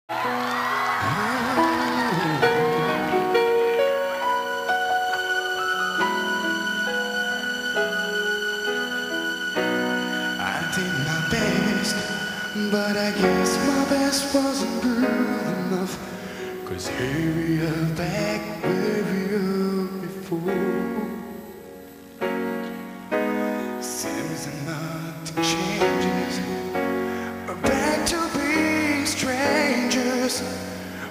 I did my best, but I guess my best wasn't good enough. 'Cause here we are back where we were before. Seems that nothing changes. We're back to being strangers,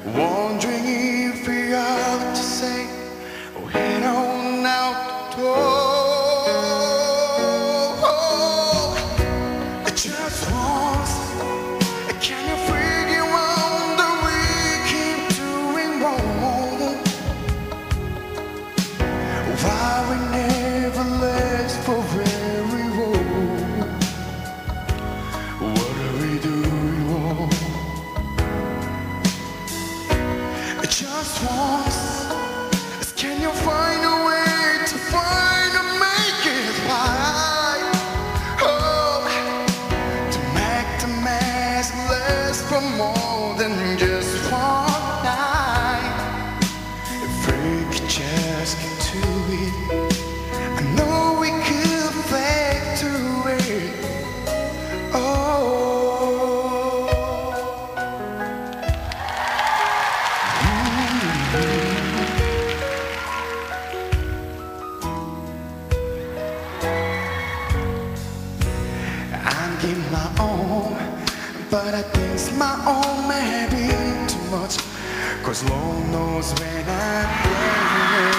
wondering if we ought to say, oh, head on out the door. Just once, can you figure out that we keep doing wrong? Why we never last for very long? What are we doing wrong? Just once, can you find a way to find and make it right? Last for more than just one night. If we could just get to it, I know we could fake to it. I'm giving my own, but I think my own may be too much. 'Cause Lord knows when I'm praying,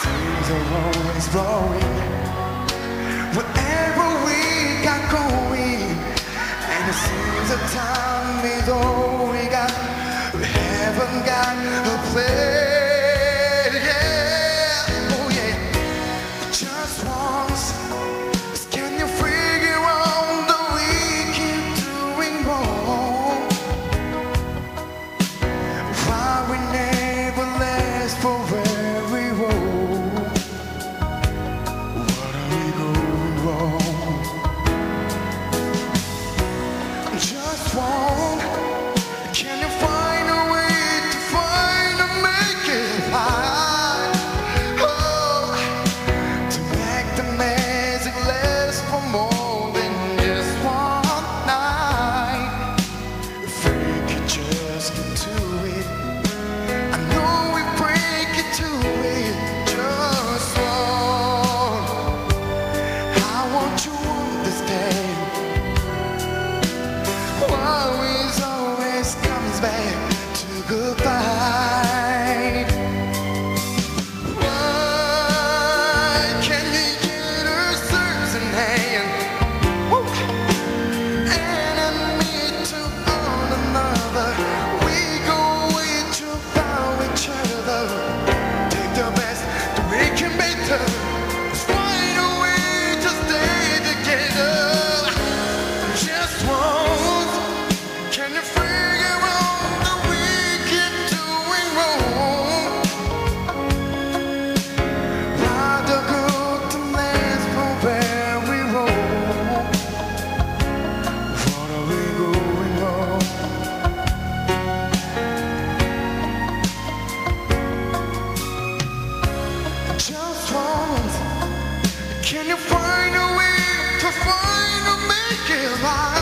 seems the road is blowing whatever we got going. And it seems the time is all we got. We haven't got a plan, yeah, oh yeah. Just once, can you figure out that we keep doing wrong? Why we never last for very long? What are we going wrong? Just one, can you find a way to find and make it right? Oh, to make the magic last for more than just one night. If we could just get to it, I know we break it to it. Just one, I want you to understand why it always comes back to goodbye. Why can't you get a certain hand? Woo! And admit to one another, we go way too far each other. Take the best that we can better. Let's find a way to stay together. Just once, can you figure out that we keep doing wrong? Rather good to last for very long. What are we going wrong? Just once, can you find a way to find and make it right?